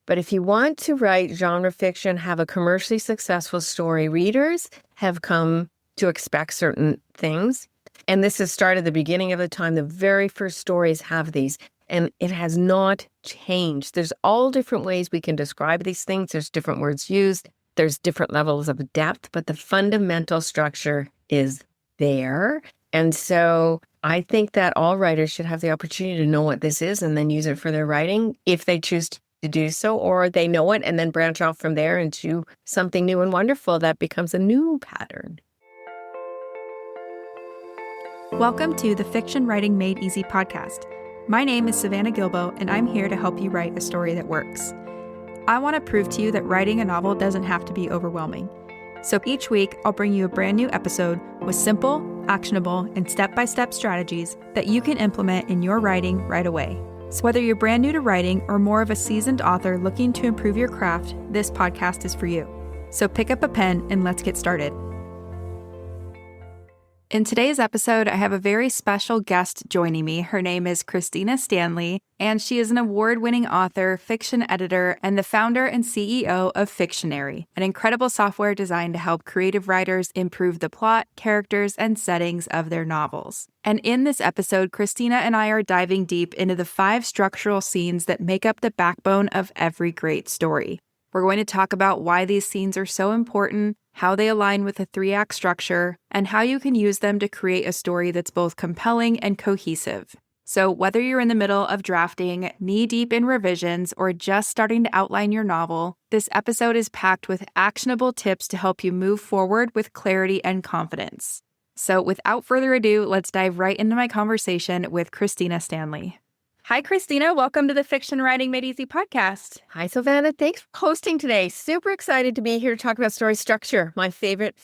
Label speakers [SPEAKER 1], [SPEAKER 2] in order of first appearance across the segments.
[SPEAKER 1] But if you want to write genre fiction, have a commercially successful story, readers have come to expect certain things. And this has started the beginning of the time. The very first stories have these, and it has not changed. There's all different ways we can describe these things. There's different words used. There's different levels of depth, but the fundamental structure is there. And so I think that all writers should have the opportunity to know what this is and then use it for their writing if they choose to do so, or they know it and then branch off from there into something new and wonderful that becomes a new pattern.
[SPEAKER 2] Welcome to the Fiction Writing Made Easy podcast. My name is Savannah Gilbo, and I'm here to help you write a story that works. I want to prove to you that writing a novel doesn't have to be overwhelming. So each week, I'll bring you a brand new episode with simple, actionable, and step-by-step strategies that you can implement in your writing right away. So whether you're brand new to writing or more of a seasoned author looking to improve your craft, this podcast is for you. So pick up a pen and let's get started. In today's episode, I have a very special guest joining me. Her name is Kristina Stanley, and she is an award-winning author, fiction editor, and the founder and CEO of Fictionary, an incredible software designed to help creative writers improve the plot, characters, and settings of their novels. And in this episode, Kristina and I are diving deep into the 5 structural scenes that make up the backbone of every great story. We're going to talk about why these scenes are so important, how they align with the 3-act structure, and how you can use them to create a story that's both compelling and cohesive. So whether you're in the middle of drafting, knee-deep in revisions, or just starting to outline your novel, this episode is packed with actionable tips to help you move forward with clarity and confidence. So without further ado, let's dive right into my conversation with Kristina Stanley. Hi, Kristina. Welcome to the Fiction Writing Made Easy podcast.
[SPEAKER 1] Hi, Savannah. Thanks for hosting today. Super excited to be here to talk about story structure, my favorite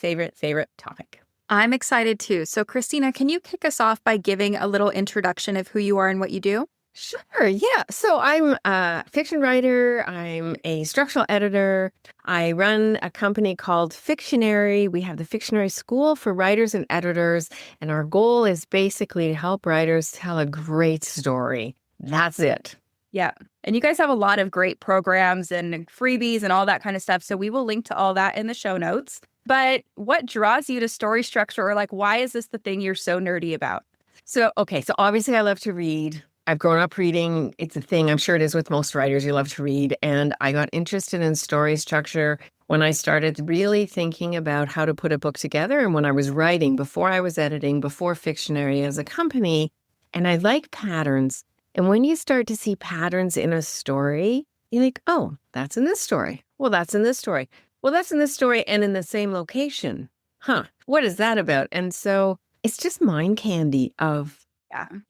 [SPEAKER 1] topic.
[SPEAKER 2] I'm excited too. So, Kristina, can you kick us off by giving a little introduction of who you are and what you do?
[SPEAKER 1] Sure, yeah. So I'm a fiction writer. I'm a structural editor. I run a company called Fictionary. We have the Fictionary School for writers and editors, and our goal is basically to help writers tell a great story. That's it.
[SPEAKER 2] Yeah. And you guys have a lot of great programs and freebies and all that kind of stuff. So we will link to all that in the show notes. But what draws you to story structure, or like, why is this the thing you're so nerdy about?
[SPEAKER 1] So obviously I love to read. I've grown up reading. It's a thing. I'm sure it is with most writers. You love to read. And I got interested in story structure when I started really thinking about how to put a book together. And when I was writing, before I was editing, before Fictionary as a company, and I like patterns. And when you start to see patterns in a story, you're like, oh, that's in this story. Well, that's in this story. Well, that's in this story and in the same location. Huh, what is that about? And so it's just mind candy of,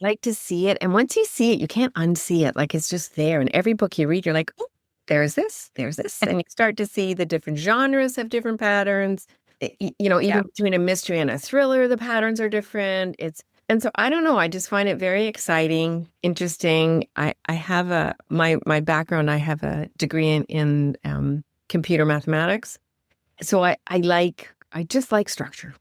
[SPEAKER 1] like to see it. And once you see it, you can't unsee it. Like it's just there. And every book you read, you're like, oh, there's this. And you start to see the different genres have different patterns. Even between a mystery and a thriller, the patterns are different. And so I don't know. I just find it very exciting, interesting. I have my background. I have a degree in computer mathematics, so I just like structure.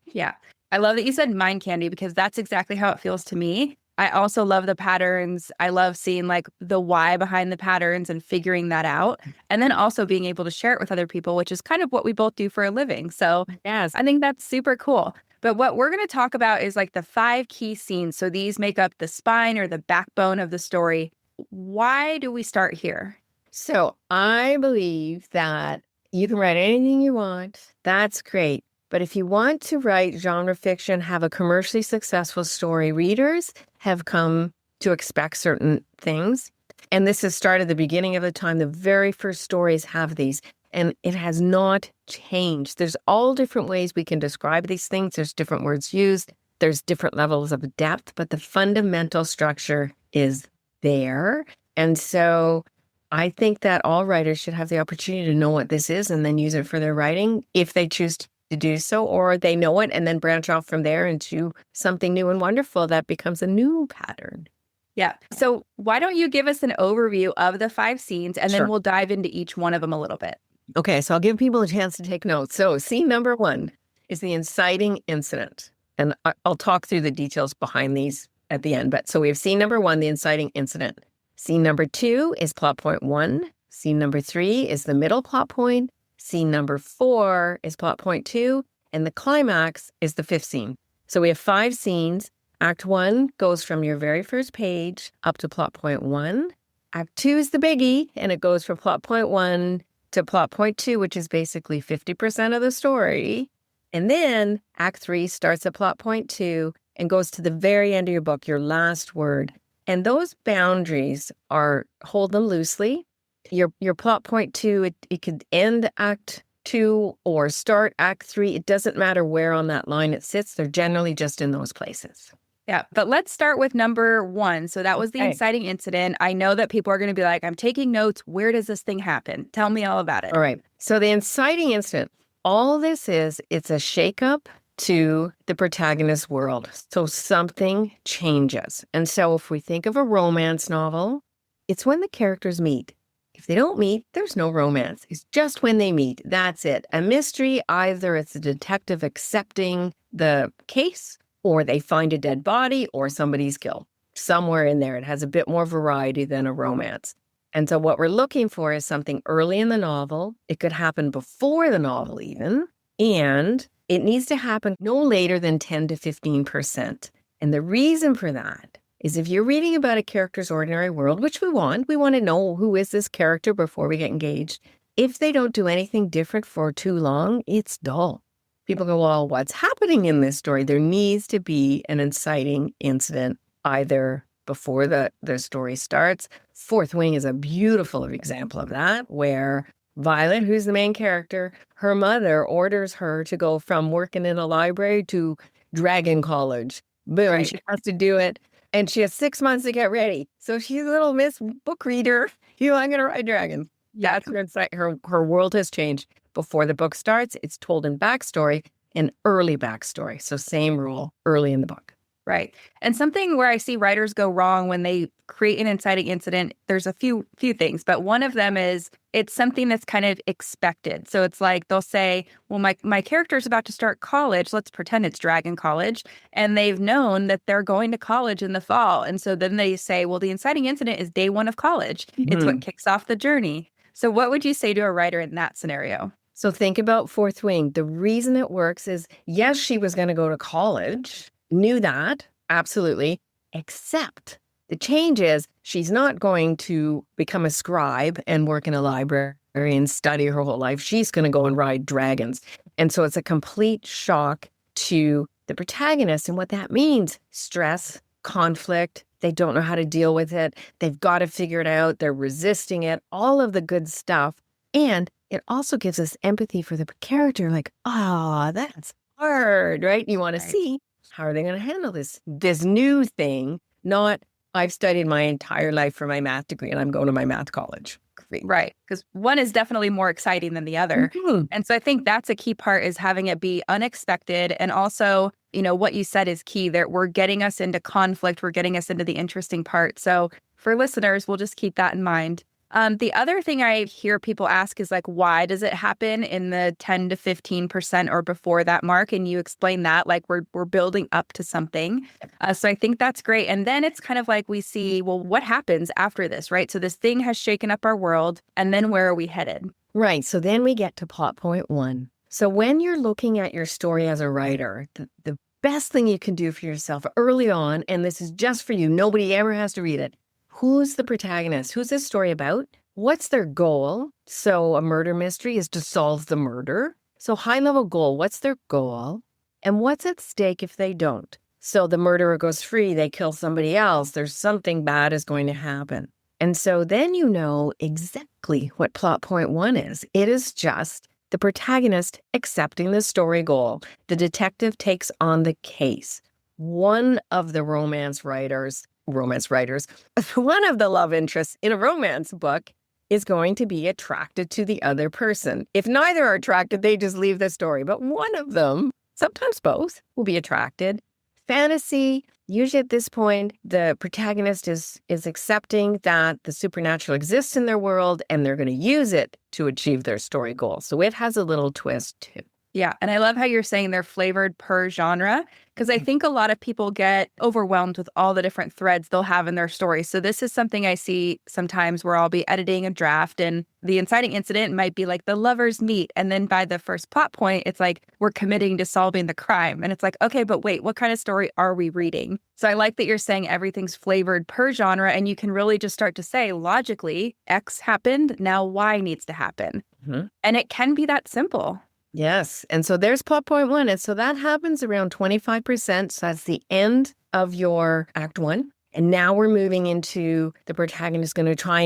[SPEAKER 2] Yeah, I love that you said mind candy because that's exactly how it feels to me. I also love the patterns. I love seeing like the why behind the patterns and figuring that out, and then also being able to share it with other people, which is kind of what we both do for a living. So
[SPEAKER 1] yes,
[SPEAKER 2] I think that's super cool. But what we're going to talk about is like the 5 key scenes. So these make up the spine or the backbone of the story. Why do we start here?
[SPEAKER 1] So I believe that you can write anything you want. That's great. But if you want to write genre fiction, have a commercially successful story, readers have come to expect certain things. And this has started the beginning of the time. The very first stories have these. And it has not changed. There's all different ways we can describe these things. There's different words used. There's different levels of depth, but the fundamental structure is there. And so I think that all writers should have the opportunity to know what this is and then use it for their writing if they choose to do so, or they know it and then branch off from there into something new and wonderful that becomes a new pattern.
[SPEAKER 2] Yeah. So why don't you give us an overview of the 5 scenes and then we'll dive into each one of them a little bit.
[SPEAKER 1] Okay, so I'll give people a chance to take notes. So scene number 1 is the inciting incident. And I'll talk through the details behind these at the end. But so we have scene number 1, the inciting incident. Scene number 2 is plot point 1. Scene number 3 is the middle plot point. Scene number 4 is plot point 2. And the climax is the 5th scene. So we have 5 scenes. Act 1 goes from your very first page up to plot point 1. Act 2 is the biggie, and it goes from plot point 1 to plot point 2, which is basically 50% of the story. And then Act 3 starts at plot point 2 and goes to the very end of your book, your last word. And those boundaries are, hold them loosely. Your plot point 2, it could end Act 2 or start Act 3. It doesn't matter where on that line it sits. They're generally just in those places.
[SPEAKER 2] Yeah, but let's start with number 1. So that was the inciting incident. I know that people are going to be like, I'm taking notes. Where does this thing happen? Tell me all about it.
[SPEAKER 1] All right. So the inciting incident, all this is, it's a shakeup to the protagonist's world. So something changes. And so if we think of a romance novel, it's when the characters meet. If they don't meet, there's no romance. It's just when they meet. That's it. A mystery, either it's a detective accepting the case, or they find a dead body, or somebody's killed. Somewhere in there, it has a bit more variety than a romance. And so what we're looking for is something early in the novel. It could happen before the novel even, and it needs to happen no later than 10 to 15%. And the reason for that is if you're reading about a character's ordinary world, which we want to know who is this character before we get engaged. If they don't do anything different for too long, it's dull. People go, well, what's happening in this story? There needs to be an inciting incident either before the story starts. Fourth Wing is a beautiful example of that, where Violet, who's the main character, her mother orders her to go from working in a library to Dragon College. Boom, right. She has to do it. And she has 6 months to get ready. So she's a little Miss Book Reader. I'm going to ride dragons. Yeah. That's her world has changed. Before the book starts, it's told in backstory, an early backstory. So same rule early in the book.
[SPEAKER 2] Right. And something where I see writers go wrong when they create an inciting incident, there's a few things, but one of them is it's something that's kind of expected. So it's like they'll say, well, my character's about to start college. Let's pretend it's Dragon College. And they've known that they're going to college in the fall. And so then they say, well, the inciting incident is day 1 of college. Mm-hmm. It's what kicks off the journey. So what would you say to a writer in that scenario?
[SPEAKER 1] So think about Fourth Wing. The reason it works is, yes, she was going to go to college. Knew that, absolutely, except the change is she's not going to become a scribe and work in a library and study her whole life. She's going to go and ride dragons. And so it's a complete shock to the protagonist. And what that means, stress, conflict, they don't know how to deal with it. They've got to figure it out. They're resisting it, all of the good stuff. And it also gives us empathy for the character, like, that's hard, right? You want to see, how are they going to handle this new thing? Not, I've studied my entire life for my math degree and I'm going to my math college. Great.
[SPEAKER 2] Right. Because one is definitely more exciting than the other. Mm-hmm. And so I think that's a key part, is having it be unexpected. And also, what you said is key, that we're getting us into conflict. We're getting us into the interesting part. So for listeners, we'll just keep that in mind. The other thing I hear people ask is like, why does it happen in the 10 to 15% or before that mark? And you explain that like we're building up to something. So I think that's great. And then it's kind of like we see, well, what happens after this, right? So this thing has shaken up our world. And then where are we headed?
[SPEAKER 1] Right. So then we get to plot point 1. So when you're looking at your story as a writer, the best thing you can do for yourself early on, and this is just for you, nobody ever has to read it. Who's the protagonist? Who's this story about? What's their goal? So a murder mystery is to solve the murder. So high-level goal, what's their goal? And what's at stake if they don't? So the murderer goes free, they kill somebody else, there's something bad is going to happen. And so then you know exactly what plot point 1 is. It is just the protagonist accepting the story goal. The detective takes on the case. One of the romance writers, one of the love interests in a romance book is going to be attracted to the other person. If neither are attracted, they just leave the story. But one of them, sometimes both, will be attracted. Fantasy, usually at this point, the protagonist is accepting that the supernatural exists in their world and they're going to use it to achieve their story goal. So it has a little twist too.
[SPEAKER 2] Yeah. And I love how you're saying they're flavored per genre, because I think a lot of people get overwhelmed with all the different threads they'll have in their story. So this is something I see sometimes where I'll be editing a draft and the inciting incident might be like the lovers meet. And then by the first plot point, it's like we're committing to solving the crime. And it's like, okay, but wait, what kind of story are we reading? So I like that you're saying everything's flavored per genre, and you can really just start to say logically, X happened, now Y needs to happen.
[SPEAKER 1] Mhm.
[SPEAKER 2] And it can be that simple.
[SPEAKER 1] Yes. And so there's plot point one. And so that happens around 25%. So that's the end of your act one. And now we're moving into the protagonist going to try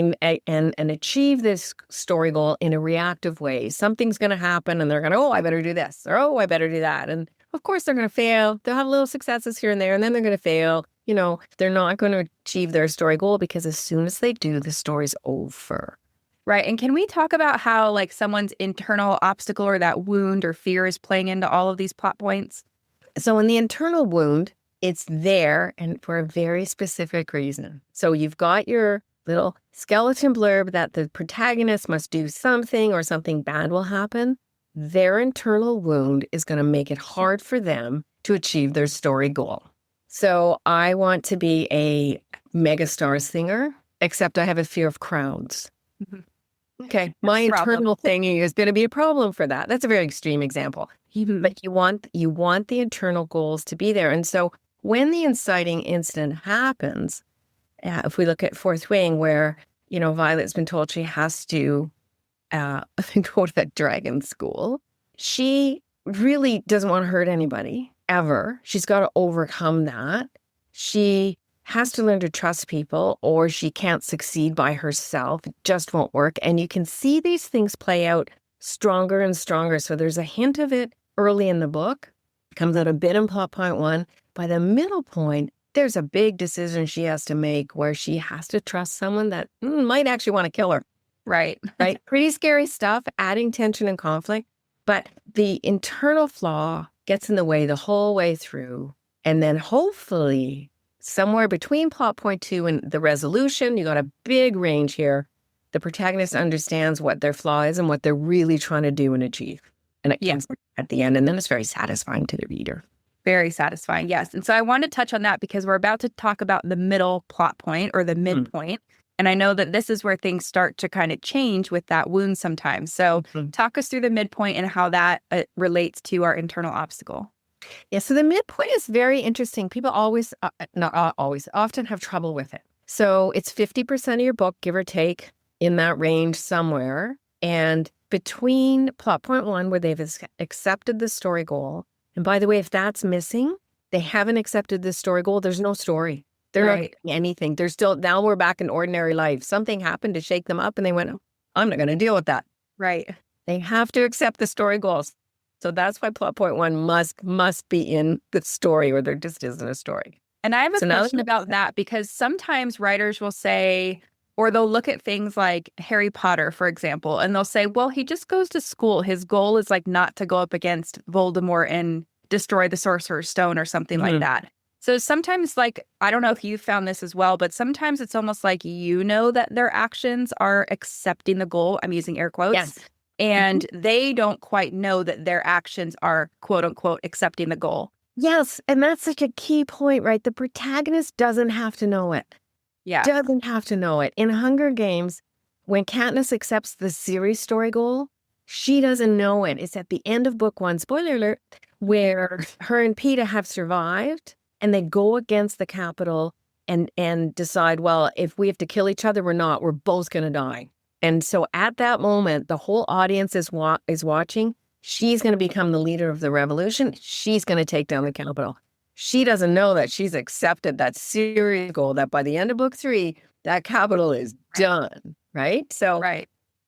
[SPEAKER 1] and achieve this story goal in a reactive way. Something's going to happen and they're going to, oh, I better do this, or oh, I better do that. And of course they're going to fail. They'll have little successes here and there, and then they're going to fail. You know, they're not going to achieve their story goal because as soon as they do, the story's over.
[SPEAKER 2] Right. And can we talk about how like someone's internal obstacle or that wound or fear is playing into all of these plot points?
[SPEAKER 1] So in the internal wound, it's there and for a very specific reason. So you've got your little skeleton blurb that the protagonist must do something or something bad will happen. Their internal wound is going to make it hard for them to achieve their story goal. So I want to be a megastar singer, except I have a fear of crowds.
[SPEAKER 2] Mm-hmm.
[SPEAKER 1] Okay, my internal thingy is going to be a problem for that. That's a very extreme example. But you want the internal goals to be there. And so when the inciting incident happens, if we look at Fourth Wing, where, you know, Violet's been told she has to go to that dragon school, she really doesn't want to hurt anybody, ever. She's got to overcome that. She has to learn to trust people or she can't succeed by herself. It just won't work. And you can see these things play out stronger and stronger. So there's a hint of it early in the book, comes out a bit in plot point one. By the middle point, there's a big decision she has to make where she has to trust someone that might actually want to kill her.
[SPEAKER 2] Right.
[SPEAKER 1] Right. Pretty scary stuff, adding tension and conflict. But the internal flaw gets in the way the whole way through. And then hopefully somewhere between plot point two and the resolution, you got a big range here. The protagonist understands what their flaw is and what they're really trying to do and achieve. And it comes at the end, and then it's very satisfying to the reader.
[SPEAKER 2] Very satisfying, yes. And so I want to touch on that because we're about to talk about the middle plot point or the midpoint. And I know that this is where things start to kind of change with that wound sometimes. So talk us through the midpoint and how that relates to our internal obstacle.
[SPEAKER 1] Yeah, so the midpoint is very interesting. People often have trouble with it. So it's 50% of your book, give or take, in that range somewhere. And between plot point one, where they've accepted the story goal, and by the way, if that's missing, they haven't accepted the story goal, there's no story. They're not getting anything. They're still, now we're back in ordinary life. Something happened to shake them up and they went, oh, I'm not going to deal with that.
[SPEAKER 2] Right.
[SPEAKER 1] They have to accept the story goals. So that's why plot point one must be in the story or there just isn't a story.
[SPEAKER 2] And I have a question about that because sometimes writers will say, or they'll look at things like Harry Potter, for example, and they'll say, well, he just goes to school. His goal is like not to go up against Voldemort and destroy the Sorcerer's Stone or something like that. So sometimes, like, I don't know if you found this as well, but sometimes it's almost like you know that their actions are accepting the goal. I'm using air quotes.
[SPEAKER 1] Yes.
[SPEAKER 2] And they don't quite know that their actions are, quote unquote, accepting the goal.
[SPEAKER 1] Yes. And that's such a key point, right? The protagonist doesn't have to know it.
[SPEAKER 2] Yeah.
[SPEAKER 1] Doesn't have to know it. In Hunger Games, when Katniss accepts the series story goal, she doesn't know it. It's at the end of book one, spoiler alert, where her and Peeta have survived and they go against the Capitol and decide, well, if we have to kill each other, we're both going to die. And so at that moment, the whole audience is watching. She's going to become the leader of the revolution. She's going to take down the Capitol. She doesn't know that she's accepted that series goal, that by the end of book three, that Capitol is done, right? So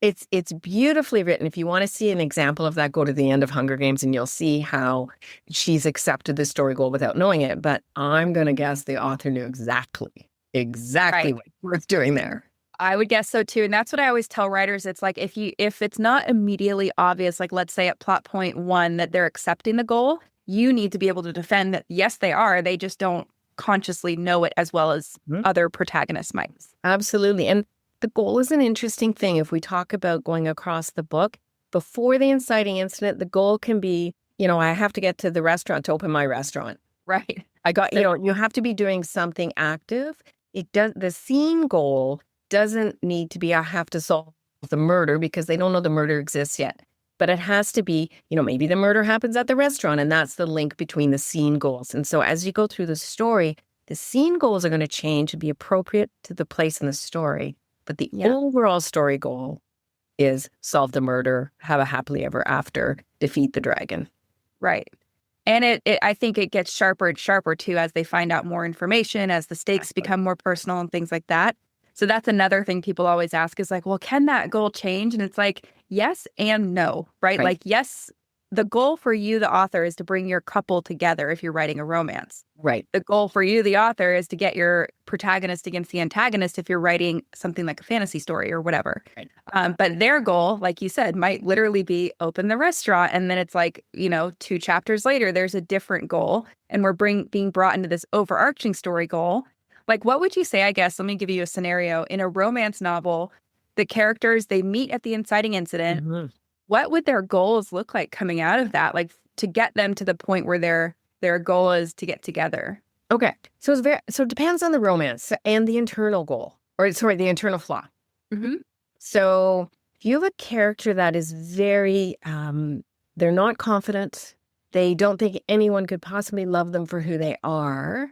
[SPEAKER 1] it's beautifully written. If you want to see an example of that, go to the end of Hunger Games and you'll see how she's accepted the story goal without knowing it. But I'm going to guess the author knew exactly what we're doing there.
[SPEAKER 2] I would guess so too. And that's what I always tell writers. It's like if it's not immediately obvious, like let's say at plot point one that they're accepting the goal, you need to be able to defend that, yes, they are. They just don't consciously know it as well as other protagonists might.
[SPEAKER 1] Absolutely. And the goal is an interesting thing. If we talk about going across the book, before the inciting incident, the goal can be, I have to get to the restaurant to open my restaurant.
[SPEAKER 2] Right.
[SPEAKER 1] You have to be doing something active. The scene goal doesn't need to be, I have to solve the murder because they don't know the murder exists yet. But it has to be, maybe the murder happens at the restaurant, and that's the link between the scene goals. And so as you go through the story, the scene goals are going to change to be appropriate to the place in the story. But the overall story goal is solve the murder, have a happily ever after, defeat the dragon.
[SPEAKER 2] Right. And I think it gets sharper and sharper, too, as they find out more information, as the stakes become more personal and things like that. So that's another thing people always ask is like, well, can that goal change? And it's like, yes and no, right? Like, yes, the goal for you, the author, is to bring your couple together if you're writing a romance.
[SPEAKER 1] Right.
[SPEAKER 2] The goal for you, the author, is to get your protagonist against the antagonist if you're writing something like a fantasy story or whatever.
[SPEAKER 1] Right.
[SPEAKER 2] But their goal, like you said, might literally be open the restaurant. And then it's like, 2 chapters later, there's a different goal. And we're being brought into this overarching story goal. Like, what would you say, I guess, let me give you a scenario. In a romance novel, the characters, they meet at the inciting incident. Mm-hmm. What would their goals look like coming out of that? Like, to get them to the point where their goal is to get together.
[SPEAKER 1] Okay. So it depends on the romance and the internal goal, the internal flaw.
[SPEAKER 2] Mm-hmm.
[SPEAKER 1] So if you have a character that is very, they're not confident, they don't think anyone could possibly love them for who they are,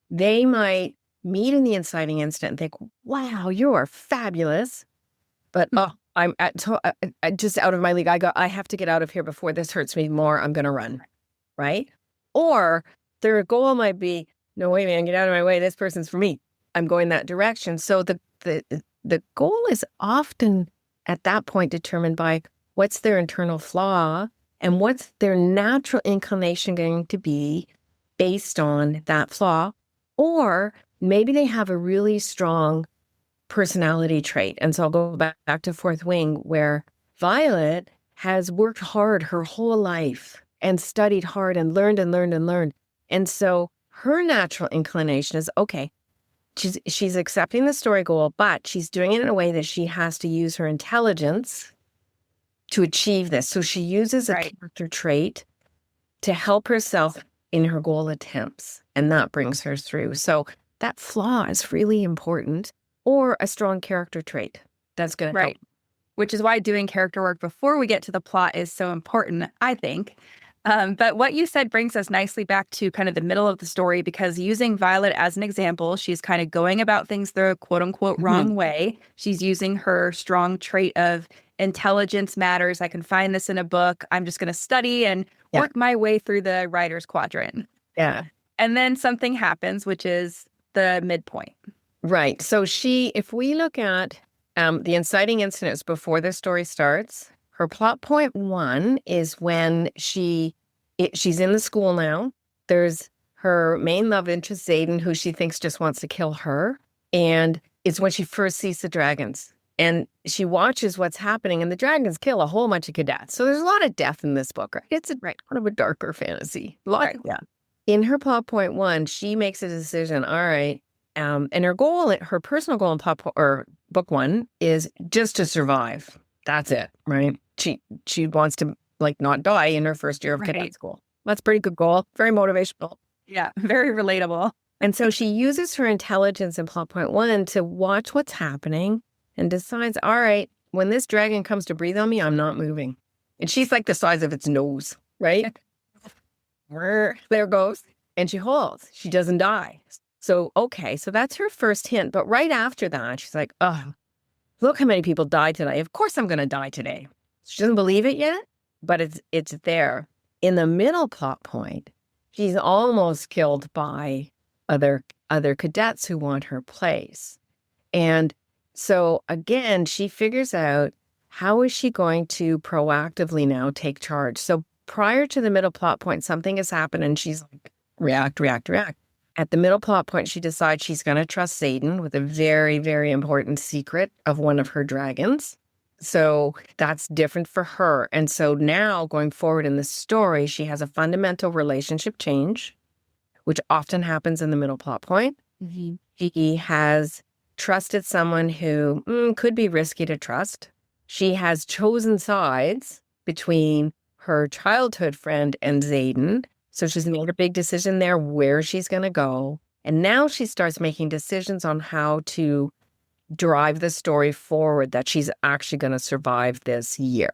[SPEAKER 1] they might meet in the inciting incident and think, wow, you are fabulous. But, I'm just out of my league. I have to get out of here before this hurts me more. I'm going to run. Right. Or their goal might be, no, wait, man, get out of my way. This person's for me. I'm going that direction. So the goal is often at that point determined by what's their internal flaw and what's their natural inclination going to be based on that flaw. Or maybe they have a really strong personality trait. And so I'll go back to Fourth Wing, where Violet has worked hard her whole life and studied hard and learned and learned and learned. And so her natural inclination is, okay, she's accepting the story goal, but she's doing it in a way that she has to use her intelligence to achieve this. So she uses a character trait to help herself in her goal attempts, and that brings her through. So that flaw is really important, or a strong character trait that's going to help.
[SPEAKER 2] Which is why doing character work before we get to the plot is so important, I think. But what you said brings us nicely back to kind of the middle of the story, because using Violet as an example, she's kind of going about things the quote unquote wrong way. She's using her strong trait of intelligence matters. I can find this in a book. I'm just going to study and work my way through the writer's quadrant.
[SPEAKER 1] Yeah.
[SPEAKER 2] And then something happens, which is the midpoint.
[SPEAKER 1] Right. So if we look at the inciting incidents before the story starts, her plot point 1 is when she's in the school now. There's her main love interest, Xaden, who she thinks just wants to kill her. And it's when she first sees the dragons. And she watches what's happening, and the dragons kill a whole bunch of cadets. So there's a lot of death in this book, right? It's kind of a darker fantasy. A lot of death. In her plot point 1, she makes a decision, all right, and her goal, her personal goal in book 1 is just to survive. That's it, right? She wants to not die in her first year of cadet school. That's a pretty good goal. Very motivational.
[SPEAKER 2] Yeah, very relatable.
[SPEAKER 1] And so she uses her intelligence in plot point 1 to watch what's happening and decides, all right, when this dragon comes to breathe on me, I'm not moving. And she's like the size of its nose, right? There it goes. And she holds. She doesn't die. So, okay, so that's her first hint. But right after that, she's like, oh, look how many people died today. Of course I'm going to die today. She doesn't believe it yet, but it's there. In the middle plot point, she's almost killed by other cadets who want her place. And so, again, she figures out, how is she going to proactively now take charge? So prior to the middle plot point, something has happened and she's like, react. At the middle plot point, she decides she's going to trust Xaden with a very, very important secret of one of her dragons. So that's different for her. And so now going forward in the story, she has a fundamental relationship change, which often happens in the middle plot point. Mm-hmm. She has trusted someone who could be risky to trust. she has chosen sides between her childhood friend and Xaden. So she's made a big decision there where she's going to go. And now she starts making decisions on how to drive the story forward, that she's actually going to survive this year.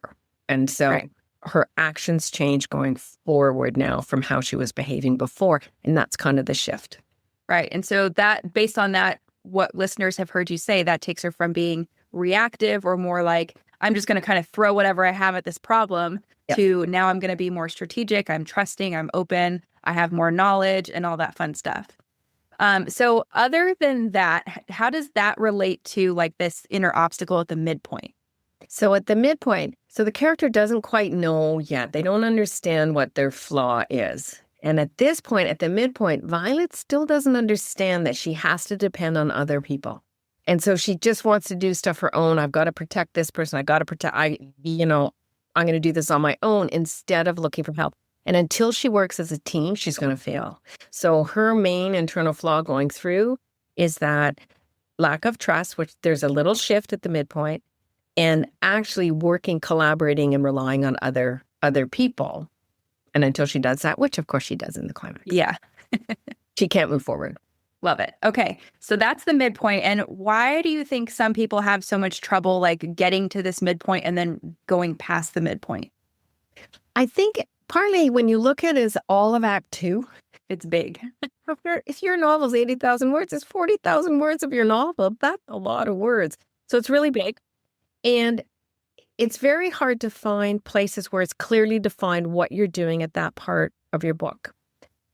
[SPEAKER 1] And so her actions change going forward now from how she was behaving before. And that's kind of the shift.
[SPEAKER 2] Right. And so that, based on that, what listeners have heard you say, that takes her from being reactive or more like, I'm just going to kind of throw whatever I have at this problem to now I'm going to be more strategic. I'm trusting, I'm open, I have more knowledge and all that fun stuff. So other than that, how does that relate to like this inner obstacle at the midpoint?
[SPEAKER 1] So at the midpoint, so the character doesn't quite know yet. They don't understand what their flaw is. And at this point, at the midpoint, Violet still doesn't understand that she has to depend on other people. And so she just wants to do stuff her own. I've got to protect this person. I got to protect, I'm going to do this on my own instead of looking for help. And until she works as a team, she's going to fail. So her main internal flaw going through is that lack of trust, which there's a little shift at the midpoint, and actually working, collaborating, and relying on other people. And until she does that, which of course she does in the climax.
[SPEAKER 2] Yeah.
[SPEAKER 1] She can't move forward.
[SPEAKER 2] Love it. Okay. So that's the midpoint. And why do you think some people have so much trouble like getting to this midpoint and then going past the midpoint?
[SPEAKER 1] I think partly when you look at it as all of Act 2,
[SPEAKER 2] it's big.
[SPEAKER 1] If your novel's 80,000 words, it's 40,000 words of your novel. That's a lot of words. So it's really big. And it's very hard to find places where it's clearly defined what you're doing at that part of your book.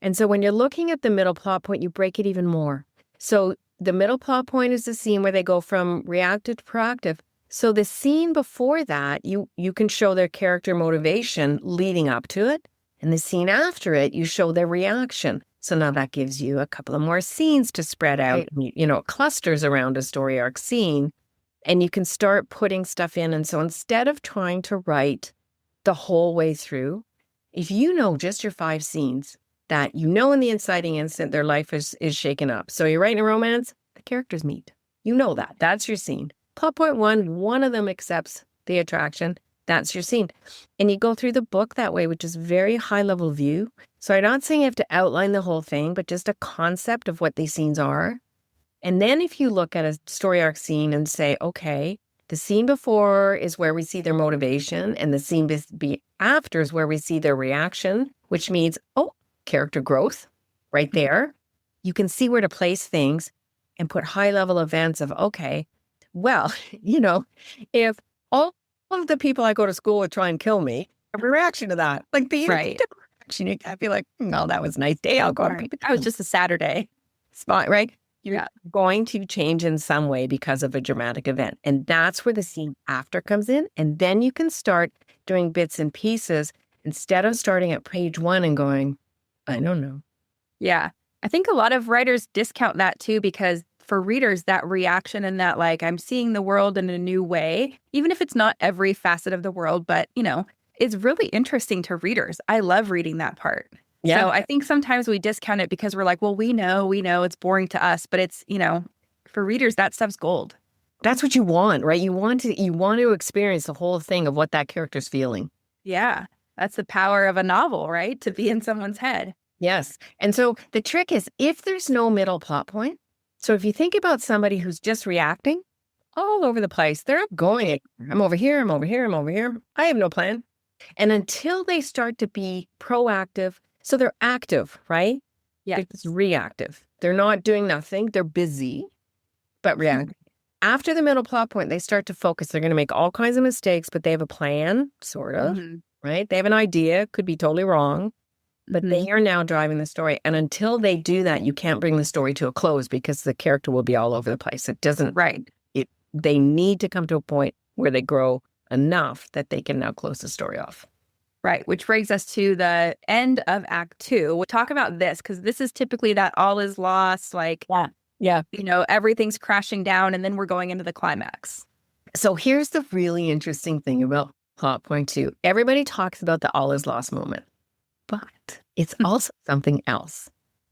[SPEAKER 1] And so when you're looking at the middle plot point, you break it even more. So the middle plot point is the scene where they go from reactive to proactive. So the scene before that, you can show their character motivation leading up to it. And the scene after it, you show their reaction. So now that gives you a couple of more scenes to spread out, clusters around a story arc scene. And you can start putting stuff in. And so instead of trying to write the whole way through, if you know just your 5 scenes that you know in the inciting instant their life is shaken up. So you're writing a romance, the characters meet. You know that. That's your scene. Plot point 1, one of them accepts the attraction. That's your scene. And you go through the book that way, which is very high level view. So I'm not saying you have to outline the whole thing, but just a concept of what these scenes are. And then if you look at a story arc scene and say, okay, the scene before is where we see their motivation, and the scene after is where we see their reaction, which means, character growth right there. You can see where to place things and put high level events of, okay, well, if all of the people I go to school with try and kill me, a reaction to that, like the reaction, you can't be like, no, that was a nice day. I'll go.
[SPEAKER 2] That was just a Saturday.
[SPEAKER 1] Spot, right? You're going to change in some way because of a dramatic event. And that's where the scene after comes in. And then you can start doing bits and pieces instead of starting at page 1 and going, I don't know.
[SPEAKER 2] Yeah. I think a lot of writers discount that too, because for readers, that reaction and that like, I'm seeing the world in a new way, even if it's not every facet of the world, but it's really interesting to readers. I love reading that part. Yeah. So I think sometimes we discount it because we're like, well, we know it's boring to us, but it's, for readers, that stuff's gold.
[SPEAKER 1] That's what you want, right? You want to experience the whole thing of what that character's feeling.
[SPEAKER 2] Yeah. That's the power of a novel, right? To be in someone's head.
[SPEAKER 1] Yes. And so the trick is if there's no middle plot point, so if you think about somebody who's just reacting all over the place, they're not going, I'm over here, I'm over here, I'm over here. I have no plan. And until they start to be proactive, so they're active, right?
[SPEAKER 2] Yeah.
[SPEAKER 1] They're just reactive. They're not doing nothing. They're busy, but reactive. After the middle plot point, they start to focus. They're going to make all kinds of mistakes, but they have a plan, sort of. Mm-hmm. Right? They have an idea, could be totally wrong, but they are now driving the story. And until they do that, you can't bring the story to a close because the character will be all over the place. It doesn't, they need to come to a point where they grow enough that they can now close the story off.
[SPEAKER 2] Right. Which brings us to the end of Act 2. We'll talk about this because this is typically that all is lost, like, everything's crashing down and then we're going into the climax.
[SPEAKER 1] So here's the really interesting thing about plot point 2. Everybody talks about the all is lost moment, but it's also something else.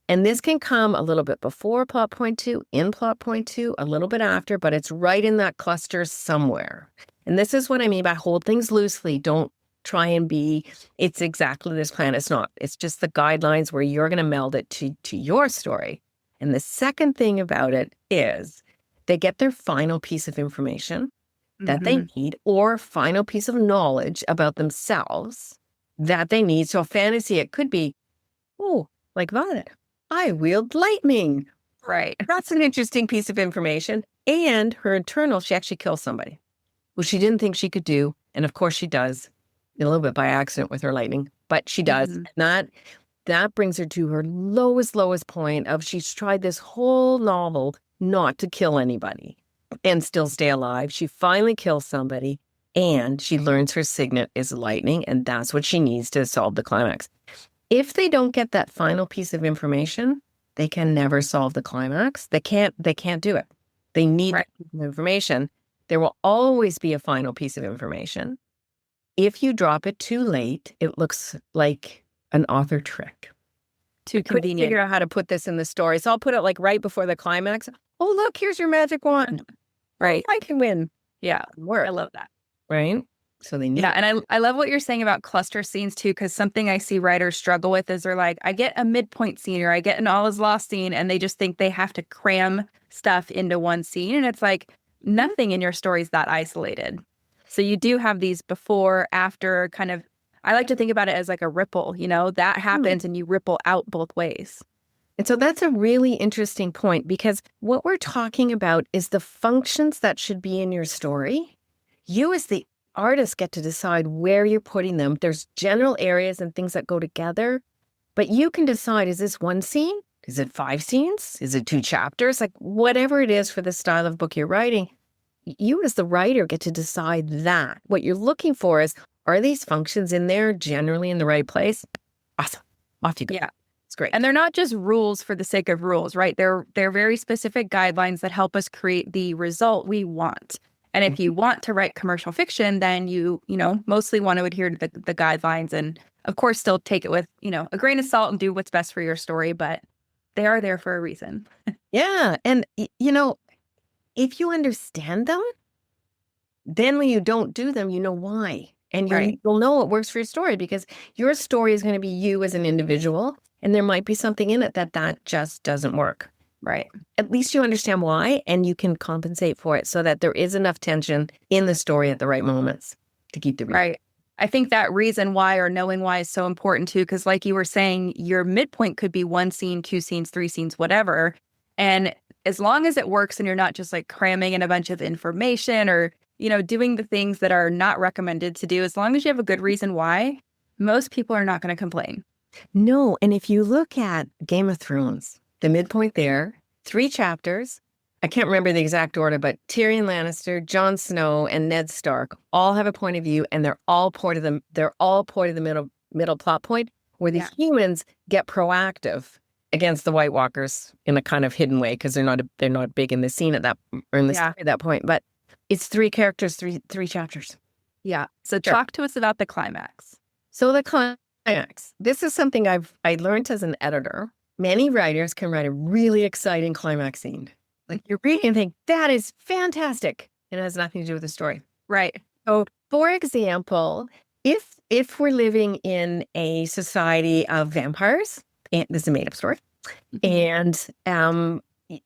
[SPEAKER 1] And this can come a little bit before plot point 2, in plot point 2, a little bit after, but it's right in that cluster somewhere. And this is what I mean by hold things loosely. Don't try and be, it's exactly this plan. It's not. It's just the guidelines where you're going to meld it to your story. And the second thing about it is they get their final piece of information that they need, or final piece of knowledge about themselves that they need. So fantasy, it could be, oh, like Violet, I wield lightning.
[SPEAKER 2] Right.
[SPEAKER 1] That's an interesting piece of information. And her internal, she actually kills somebody who she didn't think she could do. And of course she does, a little bit by accident with her lightning, but she does. And that brings her to her lowest point of she's tried this whole novel not to kill anybody and still stay alive. She finally kills somebody and she learns her signet is lightning, and that's what she needs to solve the climax. If they don't get that final piece of information, they can never solve the climax. They can't do it. They need that piece of information. There will always be a final piece of information. If you drop it too late, it looks like an author trick.
[SPEAKER 2] Too
[SPEAKER 1] Couldn't
[SPEAKER 2] convenient.
[SPEAKER 1] figure out how to put this in the story. So I'll put it like right before the climax. Oh, look, here's your magic wand.
[SPEAKER 2] Right.
[SPEAKER 1] I can win.
[SPEAKER 2] Yeah.
[SPEAKER 1] Work.
[SPEAKER 2] I love that.
[SPEAKER 1] Right? So they need
[SPEAKER 2] Yeah. And I love what you're saying about cluster scenes too, because something I see writers struggle with is they're like, I get a midpoint scene or I get an all is lost scene, and they just think they have to cram stuff into one scene. And it's like nothing in your story is that isolated. So you do have these before, after kind of, I like to think about it as like a ripple, that happens and you ripple out both ways.
[SPEAKER 1] And so that's a really interesting point, because what we're talking about is the functions that should be in your story. You as the artist get to decide where you're putting them. There's general areas and things that go together, but you can decide, is this one scene? Is it 5 scenes? Is it 2 chapters? Like whatever it is for the style of book you're writing, you as the writer get to decide that. What you're looking for is, are these functions in there generally in the right place? Awesome. Off you go.
[SPEAKER 2] Yeah.
[SPEAKER 1] It's great.
[SPEAKER 2] And they're not just rules for the sake of rules, right? They're very specific guidelines that help us create the result we want. And if you want to write commercial fiction, then you mostly want to adhere to the guidelines, and of course still take it with, a grain of salt and do what's best for your story, but they are there for a reason.
[SPEAKER 1] Yeah. And, if you understand them, then when you don't do them, you know why. And you'll know what works for your story, because your story is going to be you as an individual. And there might be something in it that just doesn't work.
[SPEAKER 2] Right.
[SPEAKER 1] At least you understand why, and you can compensate for it so that there is enough tension in the story at the right moments to keep the reader.
[SPEAKER 2] Right. I think that reason why, or knowing why, is so important too, because like you were saying, your midpoint could be 1 scene, 2 scenes, 3 scenes, whatever. And as long as it works and you're not just like cramming in a bunch of information or, doing the things that are not recommended to do, as long as you have a good reason why, most people are not going to complain.
[SPEAKER 1] No. And if you look at Game of Thrones, the midpoint there, 3 chapters, I can't remember the exact order, but Tyrion Lannister, Jon Snow, and Ned Stark all have a point of view, and they're all part of the middle plot point where the humans get proactive against the White Walkers in a kind of hidden way, because they're not big in the scene at that, or in the story at that point. But it's 3 characters, three chapters.
[SPEAKER 2] Yeah. So talk to us about the climax.
[SPEAKER 1] So the climax. This is something I learned as an editor. Many writers can write a really exciting climax scene. Like you're reading and think, that is fantastic. And it has nothing to do with the story.
[SPEAKER 2] Right.
[SPEAKER 1] So for example, if we're living in a society of vampires, and this is a made-up story, and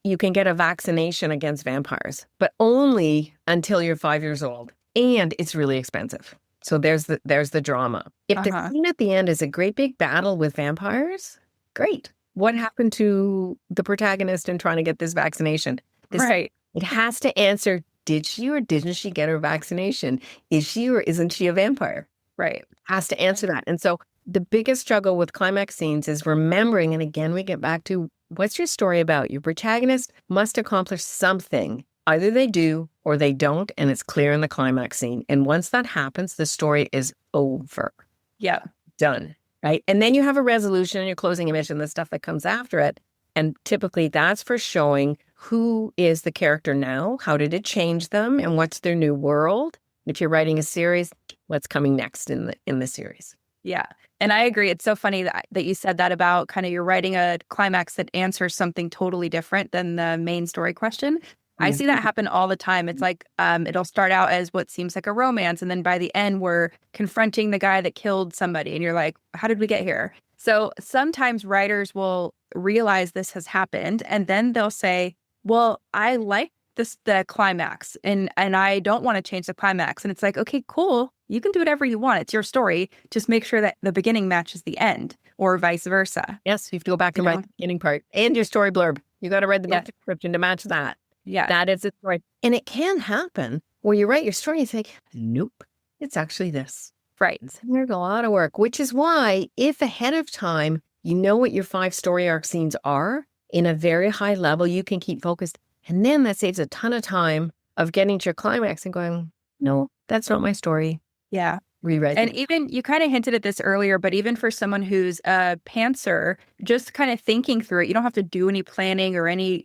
[SPEAKER 1] you can get a vaccination against vampires, but only until you're 5 years old. And it's really expensive. So there's the drama. If the scene at the end is a great big battle with vampires, great. What happened to the protagonist in trying to get this vaccination? It has to answer, did she or didn't she get her vaccination? Is she or isn't she a vampire?
[SPEAKER 2] Right.
[SPEAKER 1] Has to answer that. And so the biggest struggle with climax scenes is remembering, and again, we get back to, what's your story about? Your protagonist must accomplish something. Either they do or they don't, and it's clear in the climax scene. And once that happens, the story is over.
[SPEAKER 2] Yeah.
[SPEAKER 1] Done. Right. And then you have a resolution and your closing image and the stuff that comes after it. And typically that's for showing who is the character now, how did it change them, and what's their new world. If you're writing a series, what's coming next in the series.
[SPEAKER 2] Yeah. And I agree. It's so funny that you said that about kind of you're writing a climax that answers something totally different than the main story question. I
[SPEAKER 1] Yeah.
[SPEAKER 2] see that happen all the time. It's like it'll start out as what seems like a romance, and then by the end, we're confronting the guy that killed somebody, and you're like, how did we get here? So sometimes writers will realize this has happened, and then they'll say, well, I like the climax, and I don't want to change the climax. And it's like, okay, cool. You can do whatever you want. It's your story. Just make sure that the beginning matches the end, or vice versa.
[SPEAKER 1] Yes, you have to go back
[SPEAKER 2] You
[SPEAKER 1] and write
[SPEAKER 2] know?
[SPEAKER 1] the beginning part and your story blurb. You got to read the book
[SPEAKER 2] Yeah.
[SPEAKER 1] description to match that.
[SPEAKER 2] Yeah.
[SPEAKER 1] That is the story. And it can happen where you write your story and you think, nope, it's actually this.
[SPEAKER 2] Right.
[SPEAKER 1] There's a lot of work, which is why if ahead of time you know what your 5 story arc scenes are in a very high level, you can keep focused. And then that saves a ton of time of getting to your climax and going, no, that's not my story.
[SPEAKER 2] Yeah.
[SPEAKER 1] Rewrite
[SPEAKER 2] And
[SPEAKER 1] it.
[SPEAKER 2] even you kind of hinted at this earlier, but even for someone who's a pantser, just kind of thinking through it, you don't have to do any planning or any,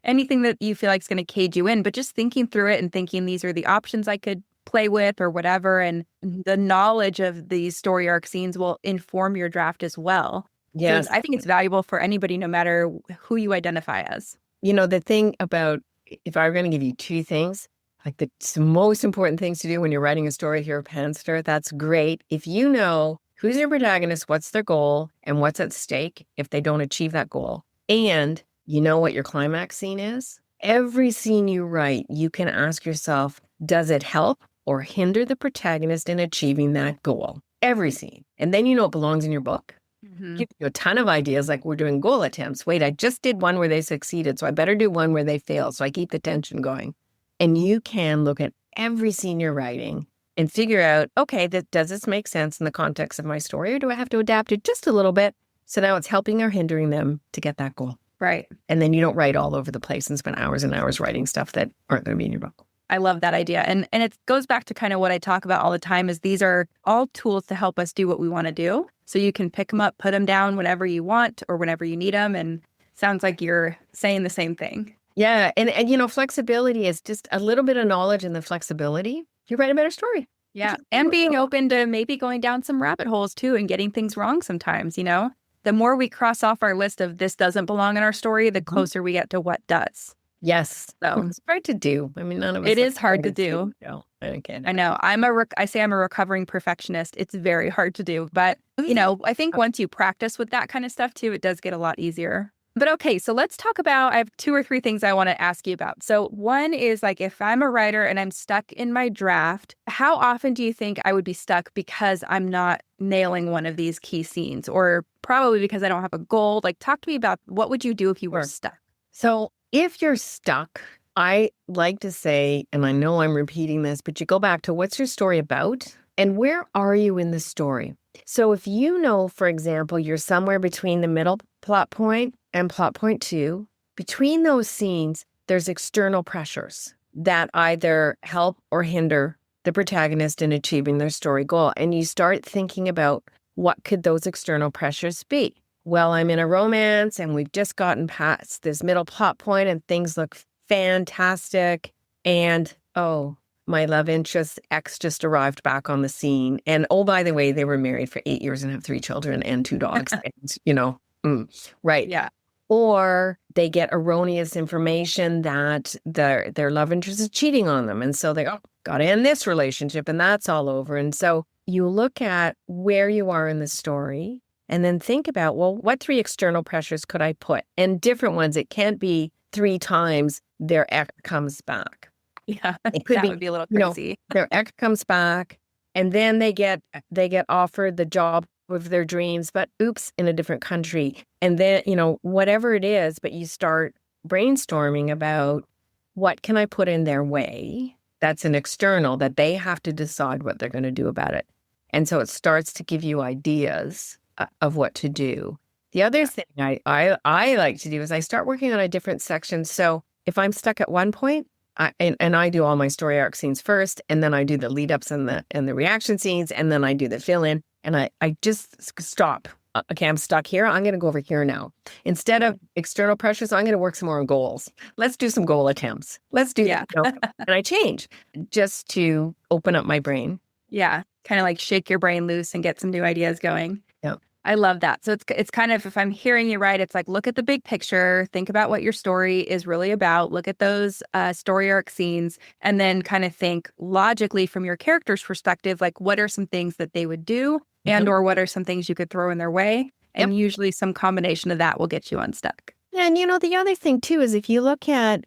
[SPEAKER 2] anything that you feel like is going to cage you in, but just thinking through it and thinking these are the options I could play with or whatever. And the knowledge of these story arc scenes will inform your draft as well.
[SPEAKER 1] Yes.
[SPEAKER 2] So I think it's valuable for anybody, no matter who you identify as.
[SPEAKER 1] The thing about, if I were going to give you 2 things, like the most important things to do when you're writing a story, if you're a pantser, that's great. If you know who's your protagonist, what's their goal, and what's at stake if they don't achieve that goal, and you know what your climax scene is, every scene you write, you can ask yourself, does it help or hinder the protagonist in achieving that goal? Every scene. And then you know it belongs in your book. Give you a ton of ideas, like we're doing goal attempts. Wait, I just did one where they succeeded, so I better do one where they failed. So I keep the tension going. And you can look at every scene you're writing and figure out, okay, does this make sense in the context of my story, or do I have to adapt it just a little bit? So now it's helping or hindering them to get that goal.
[SPEAKER 2] Right.
[SPEAKER 1] And then you don't write all over the place and spend hours and hours writing stuff that aren't going to be in your book.
[SPEAKER 2] I love that idea. And it goes back to kind of what I talk about all the time is these are all tools to help us do what we want to do. So you can pick them up, put them down whenever you want or whenever you need them. And sounds like you're saying the same thing.
[SPEAKER 1] Yeah. And flexibility is just a little bit of knowledge, and the flexibility, you write a better story.
[SPEAKER 2] Yeah. And being open to maybe going down some rabbit holes too and getting things wrong sometimes, The more we cross off our list of this doesn't belong in our story, the closer we get to what does.
[SPEAKER 1] Yes.
[SPEAKER 2] So
[SPEAKER 1] it's hard to do. I mean, none of us.
[SPEAKER 2] It is hard to do.
[SPEAKER 1] No, I can't.
[SPEAKER 2] I know. I say I'm a recovering perfectionist. It's very hard to do. But, I think once you practice with that kind of stuff too, it does get a lot easier. But okay, so let's talk about, I have 2 or 3 things I want to ask you about. So one is like, if I'm a writer and I'm stuck in my draft, how often do you think I would be stuck because I'm not nailing one of these key scenes, or probably because I don't have a goal? Like, talk to me about what would you do if you were stuck?
[SPEAKER 1] So if you're stuck, I like to say, and I know I'm repeating this, but you go back to what's your story about and where are you in the story? So if you know, for example, you're somewhere between the middle plot point and plot point 2, between those scenes, there's external pressures that either help or hinder the protagonist in achieving their story goal. And you start thinking about, what could those external pressures be? Well, I'm in a romance and we've just gotten past this middle plot point and things look fantastic. And, oh, my love interest ex just arrived back on the scene. And, oh, by the way, they were married for 8 years and have 3 children and 2 dogs. And, right.
[SPEAKER 2] Yeah.
[SPEAKER 1] Or they get erroneous information that their love interest is cheating on them. And so they got to end this relationship, and that's all over. And so you look at where you are in the story and then think about, well, what 3 external pressures could I put? And different ones. It can't be 3 times their ex comes back.
[SPEAKER 2] Yeah,
[SPEAKER 1] It could
[SPEAKER 2] would be a little crazy.
[SPEAKER 1] Their ex comes back and then they get offered the job of their dreams, but oops, in a different country. And then, whatever it is, but you start brainstorming about, what can I put in their way that's an external that they have to decide what they're going to do about it. And so it starts to give you ideas of what to do. The other thing I like to do is I start working on a different section. So if I'm stuck at one point, I do all my story arc scenes first, and then I do the lead ups and the reaction scenes, and then I do the fill in, and I just stop. Okay, I'm stuck here. I'm going to go over here now. Instead of external pressures, I'm going to work some more on goals. Let's do some goal attempts. Let's do that. And I change just to open up my brain.
[SPEAKER 2] Yeah, kind of like shake your brain loose and get some new ideas going.
[SPEAKER 1] Yeah.
[SPEAKER 2] I love that. So it's kind of, if I'm hearing you right, it's like, look at the big picture, think about what your story is really about, look at those story arc scenes, and then kind of think logically from your character's perspective, like what are some things that they would do, and
[SPEAKER 1] Mhm.
[SPEAKER 2] or what are some things you could throw in their way.
[SPEAKER 1] Yep.
[SPEAKER 2] And usually some combination of that will get you unstuck.
[SPEAKER 1] And the other thing too is if you look at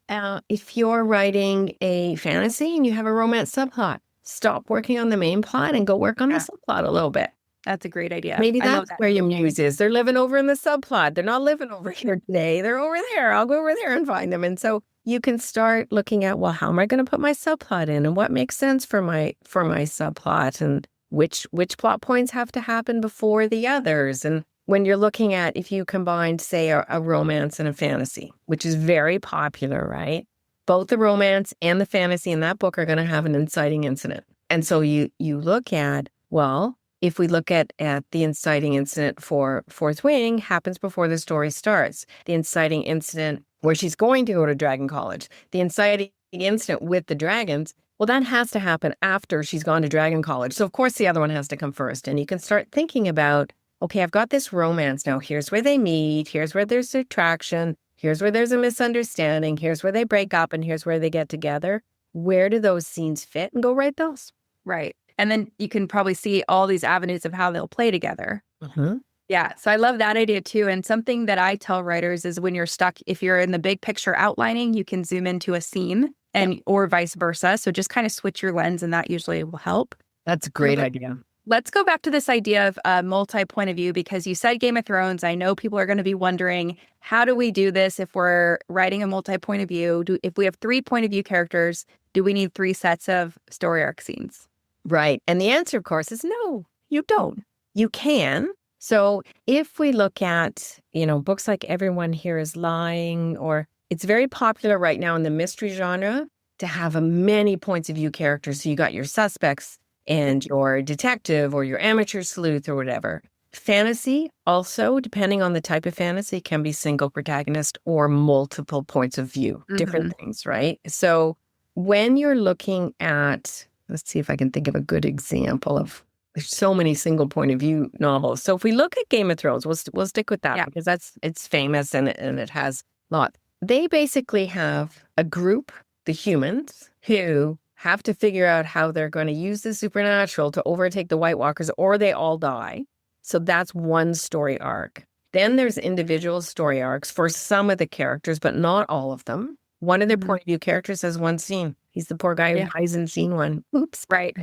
[SPEAKER 1] if you're writing a fantasy and you have a romance subplot, stop working on the main plot and go work on the
[SPEAKER 2] Yeah,
[SPEAKER 1] subplot a little bit.
[SPEAKER 2] that's a great idea.
[SPEAKER 1] Maybe
[SPEAKER 2] I love
[SPEAKER 1] that's
[SPEAKER 2] that.
[SPEAKER 1] where your muse is. They're living over in the subplot. They're not living over here today. They're over there. I'll go over there and find them. And so you can start looking at, well, how am I going to put my subplot in, and what makes sense for my subplot, and which plot points have to happen before the others. And when you're looking at, if you combine, say, a romance and a fantasy, which is very popular, right? Both the romance and the fantasy in that book are going to have an inciting incident. And so you look at, well, if we look at the inciting incident for Fourth Wing happens before the story starts. The inciting incident where she's going to go to Dragon College, the inciting incident with the dragons, well, that has to happen after she's gone to Dragon College. So of course the other one has to come first. And you can start thinking about, okay, I've got this romance now. Here's where they meet. Here's where there's attraction. Here's where there's a misunderstanding. Here's where they break up, and here's where they get together. Where do those scenes fit? And go write those.
[SPEAKER 2] Right. And then you can probably see all these avenues of how they'll play together.
[SPEAKER 1] Mm-hmm.
[SPEAKER 2] Yeah. So I love that idea too. And something that I tell writers is when you're stuck, if you're in the big picture outlining, you can zoom into a scene and or vice versa. So just kind of switch your lens, and that usually will help.
[SPEAKER 1] That's a great idea.
[SPEAKER 2] Let's go back to this idea of multi-point of view, because you said Game of Thrones. I know people are going to be wondering, how do we do this if we're writing a multi-point of view? If we have 3 point of view characters, do we need 3 sets of story arc scenes?
[SPEAKER 1] Right. And the answer, of course, is no, you don't. You can. So if we look at, books like Everyone Here is Lying, or it's very popular right now in the mystery genre to have a many points of view characters. So you got your suspects and your detective or your amateur sleuth or whatever. Fantasy also, depending on the type of fantasy, can be single protagonist or multiple points of view, different things, right? So when you're looking at, let's see if I can think of a good example of, there's so many single point of view novels. So if we look at Game of Thrones, we'll stick with that because it's famous and it has a lot. They basically have a group, the humans, who have to figure out how they're going to use the supernatural to overtake the White Walkers, or they all die. So that's one story arc. Then there's individual story arcs for some of the characters, but not all of them. One of their point of view characters has one scene. He's the poor guy who dies in scene 1. Oops.
[SPEAKER 2] Right.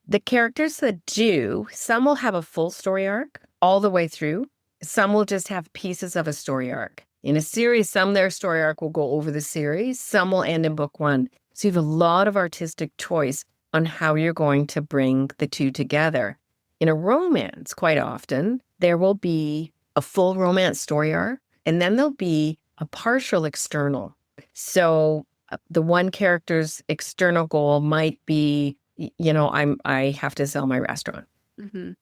[SPEAKER 1] The characters that do, some will have a full story arc all the way through. Some will just have pieces of a story arc. In a series, some their story arc will go over the series. Some will end in book 1. So you have a lot of artistic choice on how you're going to bring the two together. In a romance, quite often, there will be a full romance story arc, and then there'll be a partial external. So the one character's external goal might be, I have to sell my restaurant.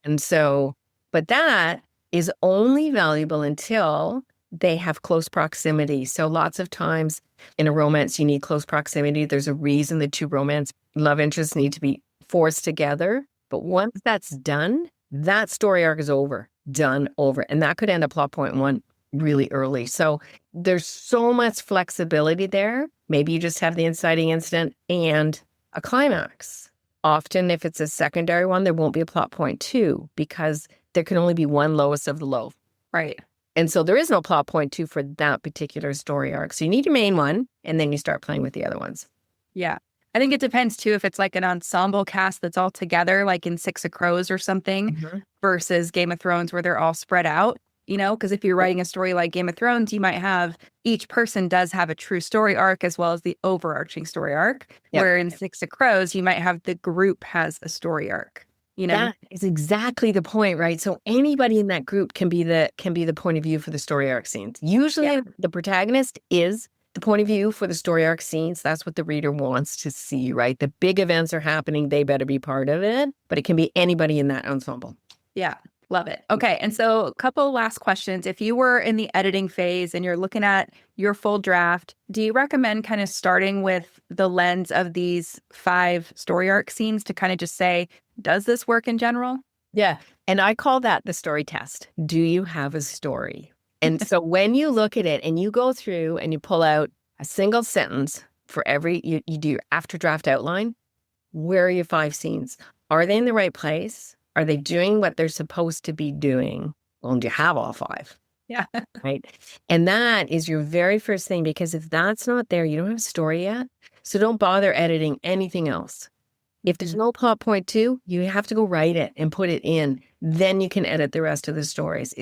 [SPEAKER 1] And so, but that is only valuable until they have close proximity. So lots of times in a romance, you need close proximity. There's a reason the two romance love interests need to be forced together. But once that's done, that story arc is over, done, over. And that could end up plot point 1 really early. So there's so much flexibility there. Maybe you just have the inciting incident and a climax. Often, if it's a secondary one, there won't be a plot point 2 because there can only be one lowest of the low.
[SPEAKER 2] Right.
[SPEAKER 1] And so there is no plot point 2 for that particular story arc. So you need your main one, and then you start playing with the other ones.
[SPEAKER 2] Yeah. I think it depends too if it's like an ensemble cast that's all together, like in Six of Crows or something, versus Game of Thrones where they're all spread out, because if you're writing a story like Game of Thrones, you might have each person does have a true story arc as well as the overarching story arc. Where in Six of Crows, you might have the group has a story arc.
[SPEAKER 1] That is exactly the point, right? So anybody in that group can be the point of view for the story arc scenes. Usually the protagonist is the point of view for the story arc scenes. That's what the reader wants to see, right? The big events are happening. They better be part of it, but it can be anybody in that ensemble.
[SPEAKER 2] Yeah. Love it. Okay. And so a couple last questions. If you were in the editing phase and you're looking at your full draft, do you recommend kind of starting with the lens of these 5 story arc scenes to kind of just say, does this work in general?
[SPEAKER 1] Yeah. And I call that the story test. Do you have a story? And so when you look at it and you go through and you pull out a single sentence for every, you do your after draft outline, where are your 5 scenes? Are they in the right place? Are they doing what they're supposed to be doing? Well, do you have all 5?
[SPEAKER 2] Yeah.
[SPEAKER 1] Right. And that is your very first thing, because if that's not there, you don't have a story yet. So don't bother editing anything else. If there's no plot point 2, you have to go write it and put it in. Then you can edit the rest of the stories.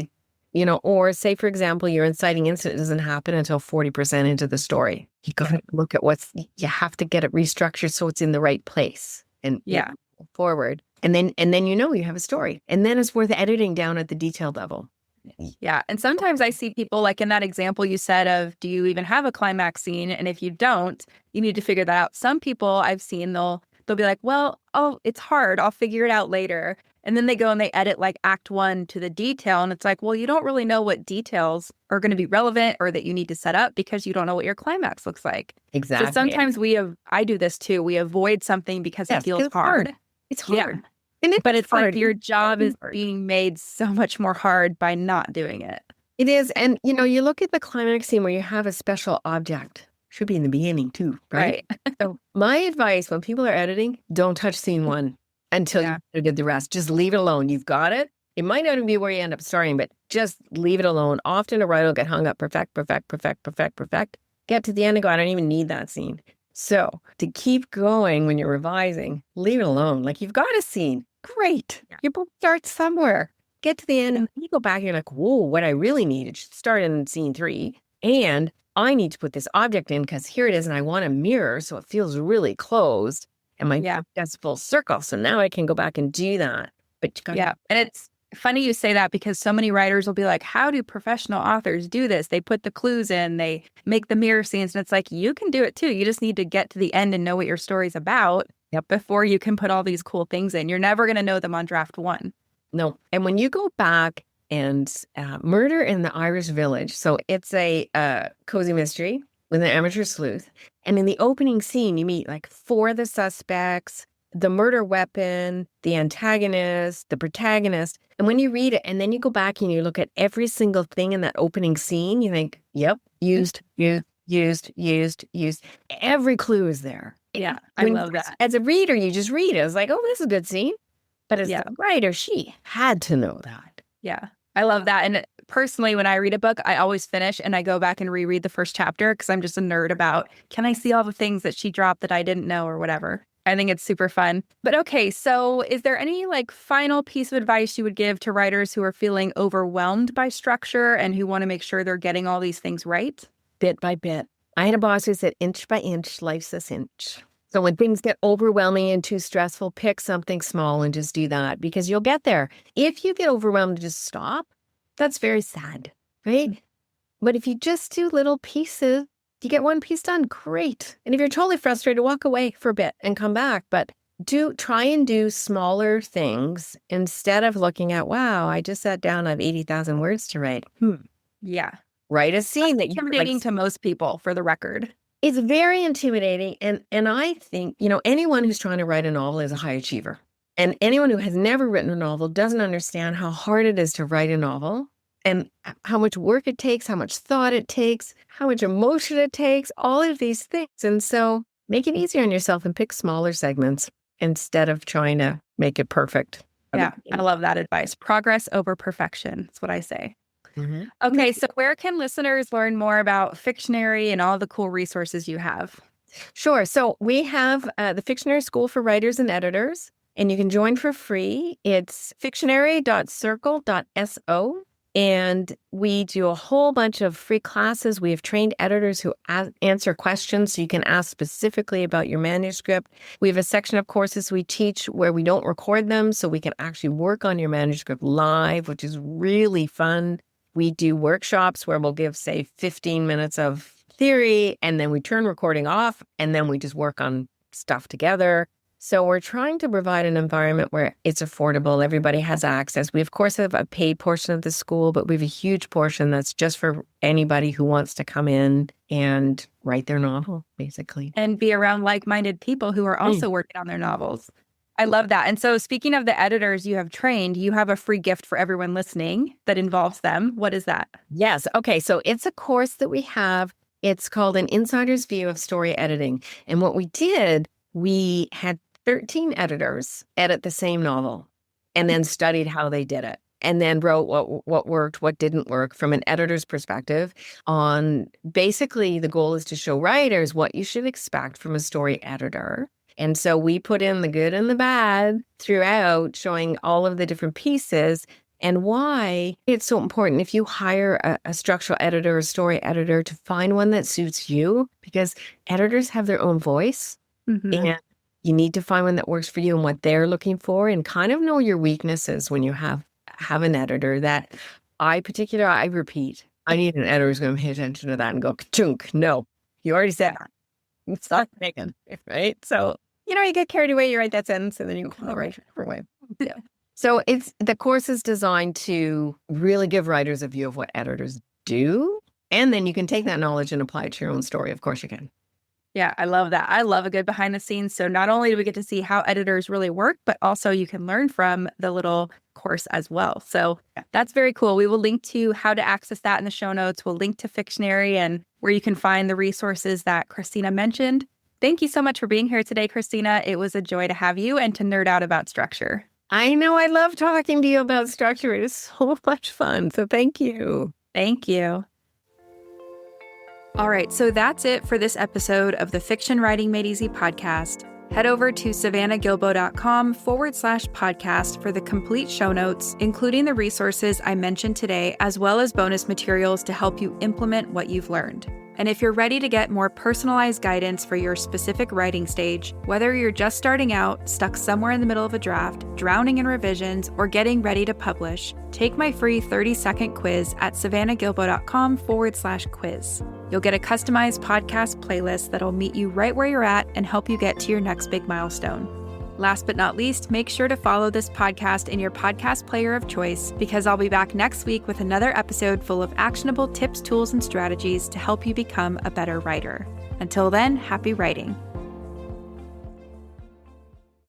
[SPEAKER 1] Or say, for example, your inciting incident doesn't happen until 40% into the story. You got to look at you have to get it restructured so it's in the right place and forward. And then you have a story. And then it's worth editing down at the detailed level.
[SPEAKER 2] Yeah. And sometimes I see people like in that example you said of, do you even have a climax scene? And if you don't, you need to figure that out. Some people I've seen, they'll be like, well, oh, it's hard. I'll figure it out later. And then they go and they edit like act 1 to the detail. And it's like, well, you don't really know what details are going to be relevant or that you need to set up because you don't know what your climax looks like.
[SPEAKER 1] Exactly.
[SPEAKER 2] So sometimes I do this too. We avoid something because it feels hard.
[SPEAKER 1] It's hard.
[SPEAKER 2] Yeah. But it's hard. Like your job is being made so much more hard by not doing it.
[SPEAKER 1] It is. And, you look at the climax scene where you have a special object. Should be in the beginning too, right? So my advice when people are editing, don't touch scene 1 until you did the rest. Just leave it alone. You've got it. It might not even be where you end up starting, but just leave it alone. Often a writer will get hung up, perfect. Get to the end and go, I don't even need that scene. So to keep going when you're revising, leave it alone. Like you've got a scene. Great. Yeah. Your book starts somewhere. Get to the end and you go back and you're like, whoa, what I really need, it should start in scene 3. And I need to put this object in because here it is and I want a mirror so it feels really closed and my book does full circle. So now I can go back and do that. But you gotta
[SPEAKER 2] and it's funny you say that because so many writers will be like, how do professional authors do this? They put the clues in, they make the mirror scenes, and it's like, you can do it too. You just need to get to the end and know what your story's about before you can put all these cool things in. You're never going to know them on draft 1.
[SPEAKER 1] No. And when you go back and Murder in the Irish Village, so it's a cozy mystery with an amateur sleuth. And in the opening scene, you meet like 4 of the suspects, the murder weapon, the antagonist, the protagonist. And when you read it and then you go back and you look at every single thing in that opening scene, you think, yep, used. Every clue is there.
[SPEAKER 2] Yeah, I love that.
[SPEAKER 1] As a reader, you just read it. It's like, oh, this is a good scene. But as a writer, she had to know that.
[SPEAKER 2] Yeah, I love that. And personally, when I read a book, I always finish and I go back and reread the first chapter because I'm just a nerd about, can I see all the things that she dropped that I didn't know or whatever? I think it's super fun. But okay, so is there any like final piece of advice you would give to writers who are feeling overwhelmed by structure and who want to make sure they're getting all these things right?
[SPEAKER 1] Bit by bit. I had a boss who said, inch by inch, life's a cinch. So when things get overwhelming and too stressful, pick something small and just do that because you'll get there. If you get overwhelmed and just stop, that's very sad, right? But if you just do little pieces, you get one piece done, great. And if you're totally frustrated, walk away for a bit and come back. But try and do smaller things instead of looking at, wow, I just sat down, I have 80,000 words to write.
[SPEAKER 2] Yeah.
[SPEAKER 1] Write a scene that you're
[SPEAKER 2] intimidating to most people, for the record.
[SPEAKER 1] It's very intimidating. And I think, anyone who's trying to write a novel is a high achiever. And anyone who has never written a novel doesn't understand how hard it is to write a novel and how much work it takes, how much thought it takes, how much emotion it takes, all of these things. And so make it easier on yourself and pick smaller segments instead of trying to make it perfect.
[SPEAKER 2] Yeah, I love that advice. Progress over perfection. That's what I say. Mm-hmm. Okay, so where can listeners learn more about Fictionary and all the cool resources you have?
[SPEAKER 1] Sure. So we have the Fictionary School for Writers and Editors, and you can join for free. It's fictionary.circle.so. And we do a whole bunch of free classes. We have trained editors who answer questions, so you can ask specifically about your manuscript. We have a section of courses we teach where we don't record them, so we can actually work on your manuscript live, which is really fun. We do workshops where we'll give, say, 15 minutes of theory, and then we turn recording off, and then we just work on stuff together. So we're trying to provide an environment where it's affordable. Everybody has access. We, of course, have a paid portion of the school, but we have a huge portion that's just for anybody who wants to come in and write their novel, basically.
[SPEAKER 2] And be around like-minded people who are also working on their novels. I love that. And so speaking of the editors you have trained, you have a free gift for everyone listening that involves them. What is that?
[SPEAKER 1] Yes. Okay. So it's a course that we have. It's called An Insider's View of Story Editing. And what we did, we had 13 editors edit the same novel and then studied how they did it. And then wrote what worked, what didn't work from an editor's perspective on basically the goal is to show writers what you should expect from a story editor. And so we put in the good and the bad throughout, showing all of the different pieces and why it's so important if you hire a structural editor or story editor to find one that suits you, because editors have their own voice and you need to find one that works for you and what they're looking for, and kind of know your weaknesses when you have an editor that I repeat. I need an editor who's going to pay attention to that and go, chunk, no, you already said that. Stop making, right? So, you get carried away, you write that sentence, and then you go, all right, different way. Yeah. So the course is designed to really give writers a view of what editors do. And then you can take that knowledge and apply it to your own story. Of course you can.
[SPEAKER 2] Yeah, I love that. I love a good behind the scenes. So not only do we get to see how editors really work, but also you can learn from the little course as well. So that's very cool. We will link to how to access that in the show notes. We'll link to Fictionary and where you can find the resources that Kristina mentioned. Thank you so much for being here today, Kristina. It was a joy to have you and to nerd out about structure.
[SPEAKER 1] I know. I love talking to you about structure. It is so much fun. So thank you.
[SPEAKER 2] Thank you. All right, so that's it for this episode of the Fiction Writing Made Easy podcast. Head over to savannahgilbo.com/podcast for the complete show notes, including the resources I mentioned today, as well as bonus materials to help you implement what you've learned. And if you're ready to get more personalized guidance for your specific writing stage, whether you're just starting out, stuck somewhere in the middle of a draft, drowning in revisions, or getting ready to publish, take my free 30-second quiz at savannahgilbo.com/quiz. You'll get a customized podcast playlist that'll meet you right where you're at and help you get to your next big milestone. Last but not least, make sure to follow this podcast in your podcast player of choice, because I'll be back next week with another episode full of actionable tips, tools, and strategies to help you become a better writer. Until then, happy writing.